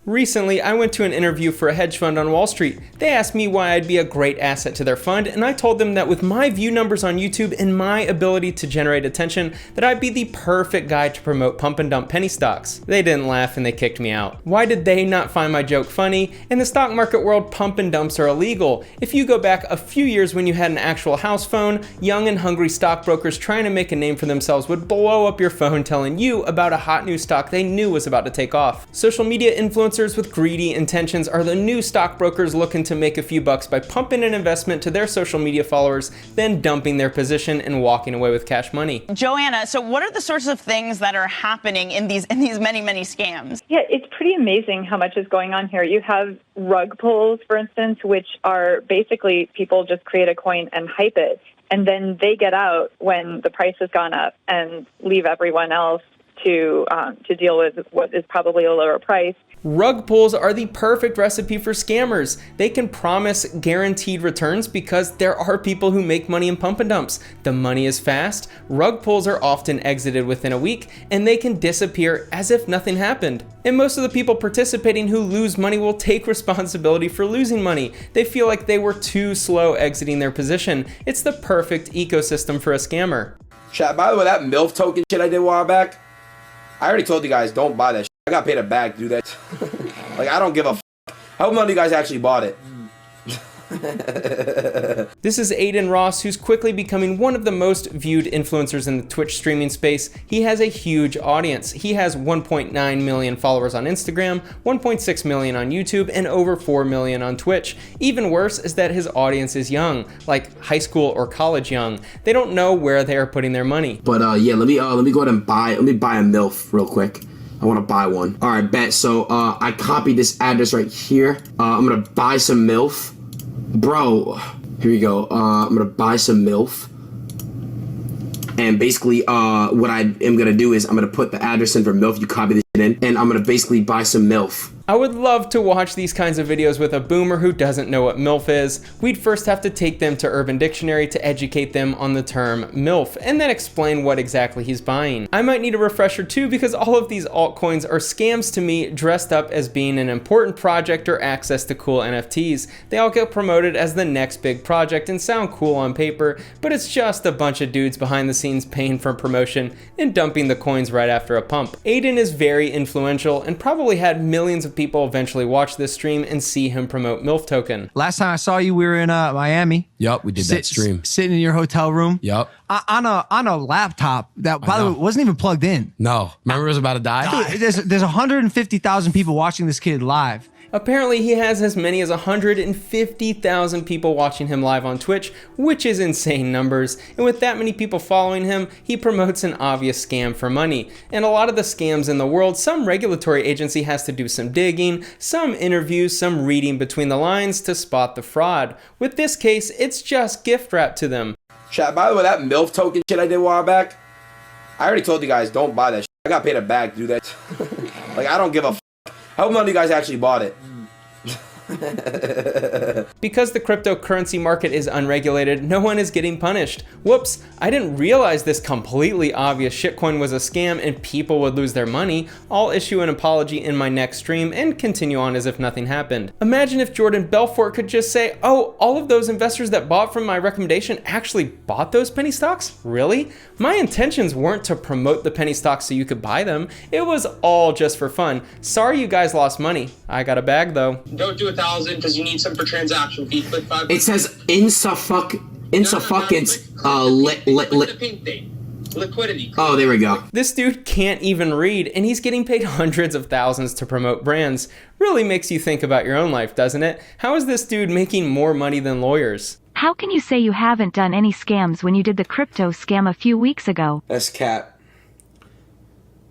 Recently, I went to an interview for a hedge fund on Wall Street. They asked me why I'd be a great asset to their fund, and I told them that with my view numbers on YouTube and my ability to generate attention, that I'd be the perfect guy to promote pump and dump penny stocks. They didn't laugh and they kicked me out. Why did they not find my joke funny? In the stock market world, pump and dumps are illegal. If you go back a few years when you had an actual house phone, young and hungry stockbrokers trying to make a name for themselves would blow up your phone telling you about a hot new stock they knew was about to take off. Social media influencers with greedy intentions are the new stockbrokers looking to make a few bucks by pumping an investment to their social media followers, then dumping their position and walking away with cash money. Joanna, so what are the sorts of things that are happening in these many scams? Yeah, it's pretty amazing how much is going on here. You have Rugpulls, for instance, which are basically people just create a coin and hype it, and then they get out when the price has gone up and leave everyone else to deal with what is probably a lower price. Rug pulls are the perfect recipe for scammers. They can promise guaranteed returns because there are people who make money in pump and dumps. The money is fast, rug pulls are often exited within a week, and they can disappear as if nothing happened. And most of the people participating who lose money will take responsibility for losing money. They feel like they were too slow exiting their position. It's the perfect ecosystem for a scammer. Chat, by the way, that MILF token shit I did a while back, I already told you guys, don't buy that shit. I got paid a bag to do that. Like, I don't give a f. I hope none of you guys actually bought it. This is Adin Ross, who's quickly becoming one of the most viewed influencers in the Twitch streaming space. He has a huge audience. He has 1.9 million followers on Instagram, 1.6 million on YouTube, and over 4 million on Twitch. Even worse is that his audience is young, like high school or college young. They don't know where they are putting their money. But yeah, let me go ahead and buy a MILF real quick. I want to buy one. All right, bet. So I copied this address right here. I'm gonna buy some MILF. Bro, here we go. I'm gonna buy some MILF. And basically, what I am gonna do is I'm gonna put the address in for MILF. You copy this shit in, and I'm gonna basically buy some MILF. I would love to watch these kinds of videos with a boomer who doesn't know what MILF is. We'd first have to take them to Urban Dictionary to educate them on the term MILF, and then explain what exactly he's buying. I might need a refresher too, because all of these altcoins are scams to me, dressed up as being an important project or access to cool NFTs. They all get promoted as the next big project and sound cool on paper, but it's just a bunch of dudes behind the scenes paying for promotion and dumping the coins right after a pump. Adin is very influential and probably had millions of people eventually watch this stream and see him promote MILF token. Last time I saw you, we were in Miami. Yup, we did that stream. Sitting in your hotel room. Yup. On a laptop that, by the way, wasn't even plugged in. No. Remember it was about to die? Dude, there's 150,000 people watching this kid live. Apparently he has as many as 150,000 people watching him live on Twitch, which is insane numbers, and with that many people following him, he promotes an obvious scam for money. And a lot of the scams in the world, some regulatory agency has to do some digging, some interviews, some reading between the lines to spot the fraud. With this case, it's just gift wrap to them. Chat, by the way, that MILF token shit I did a while back, I already told you guys, don't buy that shit. I got paid a bag to do that. Like, I don't give a f. I hope none of you guys actually bought it. Because the cryptocurrency market is unregulated, no one is getting punished. Whoops, I didn't realize this completely obvious shitcoin was a scam and people would lose their money. I'll issue an apology in my next stream and continue on as if nothing happened. Imagine if Jordan Belfort could just say, oh, all of those investors that bought from my recommendation actually bought those penny stocks? Really? My intentions weren't to promote the penny stocks so you could buy them. It was all just for fun. Sorry you guys lost money. I got a bag though. Don't do 1,000 because you need some for transaction fee. Click 5. It says insufficient the pink thing. Liquidity. Oh, there we go. This dude can't even read, and he's getting paid hundreds of thousands to promote brands. Really makes you think about your own life, doesn't it? How is this dude making more money than lawyers? How can you say you haven't done any scams when you did the crypto scam a few weeks ago? That's cap.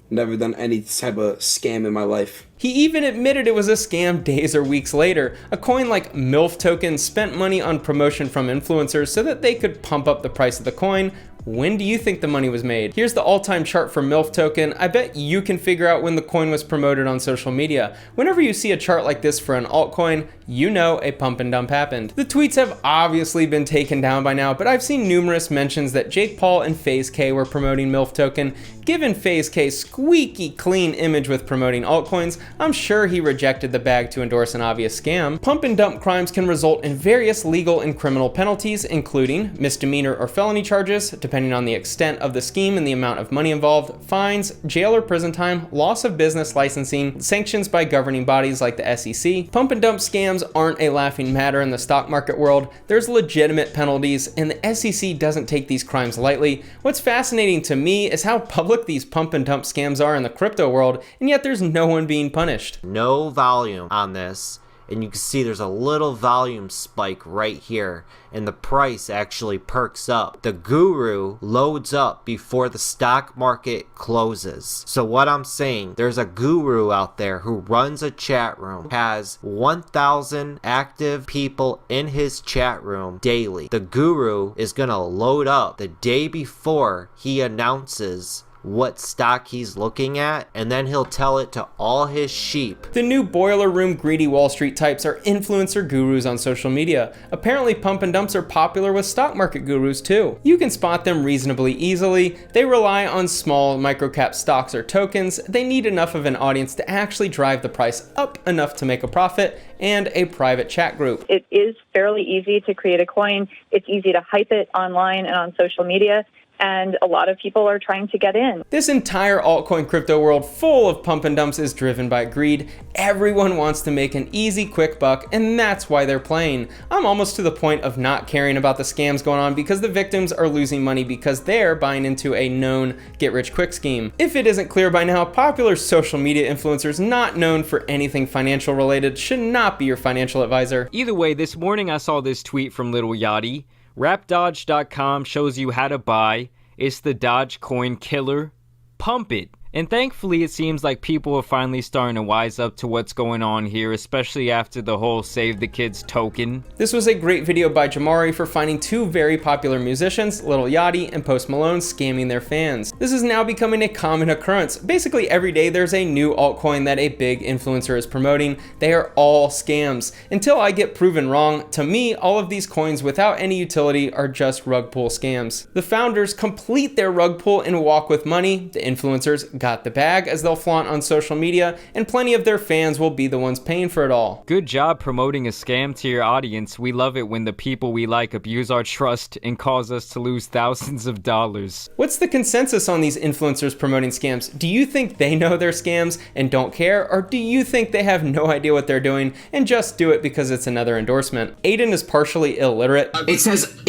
Never done any type of scam in my life. He even admitted it was a scam days or weeks later. A coin like MILF token spent money on promotion from influencers so that they could pump up the price of the coin. When do you think the money was made? Here's the all-time chart for MILF token. I bet you can figure out when the coin was promoted on social media. Whenever you see a chart like this for an altcoin, you know a pump and dump happened. The tweets have obviously been taken down by now, but I've seen numerous mentions that Jake Paul and Faze K were promoting MILF token. Given Faze K's squeaky clean image with promoting altcoins, I'm sure he rejected the bag to endorse an obvious scam. Pump and dump crimes can result in various legal and criminal penalties, including misdemeanor or felony charges, depending on the extent of the scheme and the amount of money involved, fines, jail or prison time, loss of business licensing, sanctions by governing bodies like the SEC. Pump and dump scams aren't a laughing matter in the stock market world. There's legitimate penalties, and the SEC doesn't take these crimes lightly. What's fascinating to me is how public these pump and dump scams are in the crypto world, and yet there's no one being punished. No volume on this, and you can see there's a little volume spike right here, and the price actually perks up. The guru loads up before the stock market closes. So what I'm saying, there's a guru out there who runs a chat room, has 1,000 active people in his chat room daily. The guru is gonna load up the day before he announces what stock he's looking at, and then he'll tell it to all his sheep. The new boiler room greedy Wall Street types are influencer gurus on social media. Apparently pump and dumps are popular with stock market gurus too. You can spot them reasonably easily. They rely on small microcap stocks or tokens. They need enough of an audience to actually drive the price up enough to make a profit, and a private chat group. It is fairly easy to create a coin. It's easy to hype it online and on social media, and a lot of people are trying to get in. This entire altcoin crypto world full of pump and dumps is driven by greed. Everyone wants to make an easy, quick buck, and that's why they're playing. I'm almost to the point of not caring about the scams going on because the victims are losing money because they're buying into a known get-rich-quick scheme. If it isn't clear by now, popular social media influencers not known for anything financial related should not be your financial advisor. Either way, this morning I saw this tweet from Little Yachty. RapDodge.com shows you how to buy. It's the Dogecoin killer. Pump it. And thankfully it seems like people are finally starting to wise up to what's going on here, especially after the whole Save the Kids token. This was a great video by Jamari for finding two very popular musicians, Little Yachty and Post Malone, scamming their fans. This is now becoming a common occurrence. Basically every day there's a new altcoin that a big influencer is promoting. They are all scams. Until I get proven wrong, to me all of these coins without any utility are just rug pull scams. The founders complete their rug pull and walk with money. The influencers got the bag, as they'll flaunt on social media, and plenty of their fans will be the ones paying for it all. Good job promoting a scam to your audience. We love it when the people we like abuse our trust and cause us to lose thousands of dollars. What's the consensus on these influencers promoting scams? Do you think they know they're scams and don't care, or do you think they have no idea what they're doing and just do it because it's another endorsement? Adin is partially illiterate. It says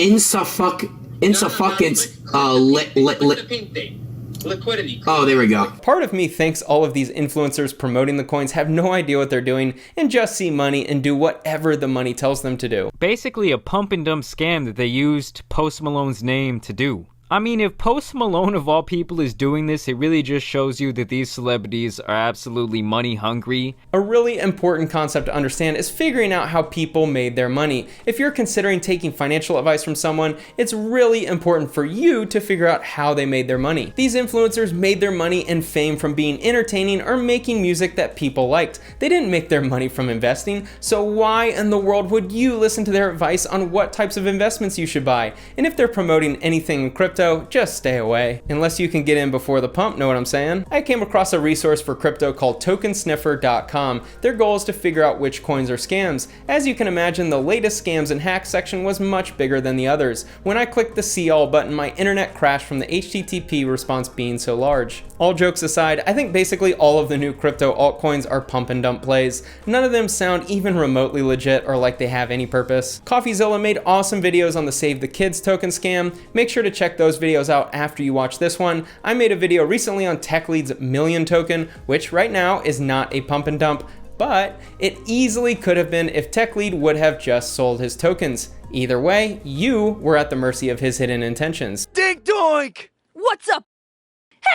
Liquidity. Oh, there we go. Part of me thinks all of these influencers promoting the coins have no idea what they're doing and just see money and do whatever the money tells them to do. Basically a pump and dump scam that they used Post Malone's name to do. I mean, if Post Malone of all people is doing this, it really just shows you that these celebrities are absolutely money hungry. A really important concept to understand is figuring out how people made their money. If you're considering taking financial advice from someone, it's really important for you to figure out how they made their money. These influencers made their money and fame from being entertaining or making music that people liked. They didn't make their money from investing, so why in the world would you listen to their advice on what types of investments you should buy? And if they're promoting anything in crypto, just stay away. Unless you can get in before the pump, know what I'm saying? I came across a resource for crypto called tokensniffer.com. Their goal is to figure out which coins are scams. As you can imagine, the latest scams and hacks section was much bigger than the others. When I clicked the see all button, my internet crashed from the HTTP response being so large. All jokes aside, I think basically all of the new crypto altcoins are pump and dump plays. None of them sound even remotely legit or like they have any purpose. CoffeeZilla made awesome videos on the Save the Kids token scam. Make sure to check those videos out after you watch this one. I made a video recently on TechLead's Million token, which right now is not a pump and dump, but it easily could have been if TechLead would have just sold his tokens. Either way, you were at the mercy of his hidden intentions. Dink doink! What's up?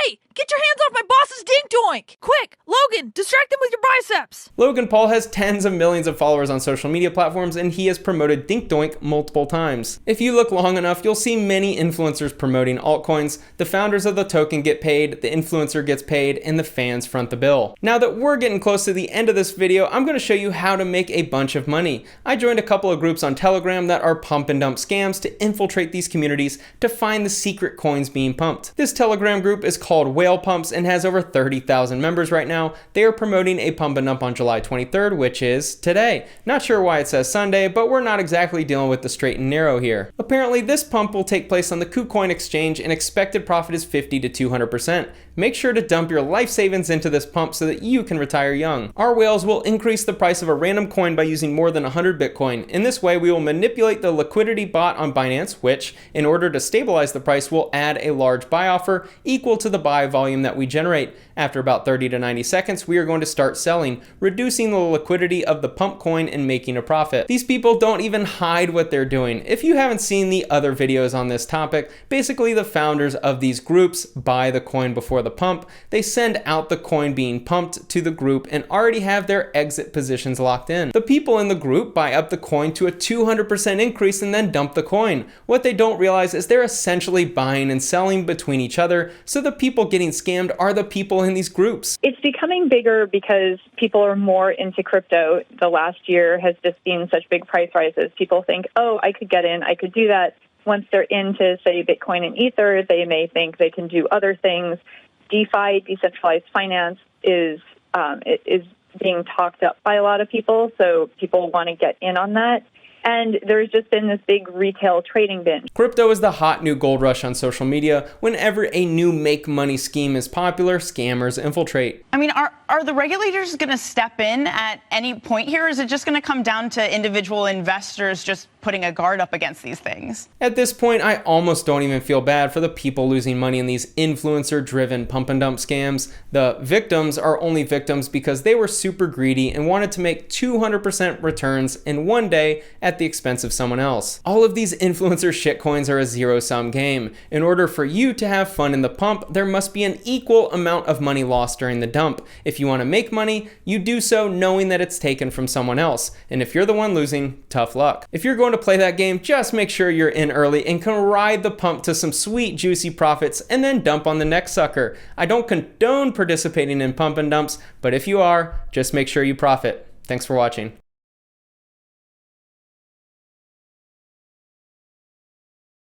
Hey, get your hands off my boss's dink doink! Quick, Logan, distract him with your biceps! Logan Paul has tens of millions of followers on social media platforms, and he has promoted Dink Doink multiple times. If you look long enough, you'll see many influencers promoting altcoins. The founders of the token get paid, the influencer gets paid, and the fans front the bill. Now that we're getting close to the end of this video, I'm going to show you how to make a bunch of money. I joined a couple of groups on Telegram that are pump and dump scams to infiltrate these communities to find the secret coins being pumped. This Telegram group is called Whale Pumps and has over 30,000 members right now. They are promoting a pump and dump on July 23rd, which is today. Not sure why it says Sunday, but we're not exactly dealing with the straight and narrow here. Apparently, this pump will take place on the KuCoin exchange and expected profit is 50 to 200%. Make sure to dump your life savings into this pump so that you can retire young. Our whales will increase the price of a random coin by using more than 100 Bitcoin. In this way, we will manipulate the liquidity bot on Binance, which, in order to stabilize the price, will add a large buy offer equal to the buy volume that we generate. After about 30 to 90 seconds, we are going to start selling, reducing the liquidity of the pump coin and making a profit. These people don't even hide what they're doing. If you haven't seen the other videos on this topic, basically the founders of these groups buy the coin before the pump. They send out the coin being pumped to the group and already have their exit positions locked in. The people in the group buy up the coin to a 200% increase and then dump the coin. What they don't realize is they're essentially buying and selling between each other, so the people getting scammed are the people in these groups. It's becoming bigger because people are more into crypto. The last year has just seen such big price rises. People think, oh, I could get in, I could do that. Once they're into, say, Bitcoin and Ether, they may think they can do other things. DeFi, decentralized finance, is being talked up by a lot of people, so people want to get in on that. And there's just been this big retail trading binge. Crypto is the hot new gold rush on social media. Whenever a new make money scheme is popular, scammers infiltrate. I mean, are the regulators going to step in at any point here? Or is it just going to come down to individual investors just putting a guard up against these things? At this point, I almost don't even feel bad for the people losing money in these influencer-driven pump and dump scams. The victims are only victims because they were super greedy and wanted to make 200% returns in one day at the expense of someone else. All of these influencer shitcoins are a zero-sum game. In order for you to have fun in the pump, there must be an equal amount of money lost during the dump. If you want to make money, you do so knowing that it's taken from someone else. And if you're the one losing, tough luck. If you're going to play that game, just make sure you're in early and can ride the pump to some sweet juicy profits and then dump on the next sucker. I don't condone participating in pump and dumps, but if you are, just make sure you profit. Thanks for watching.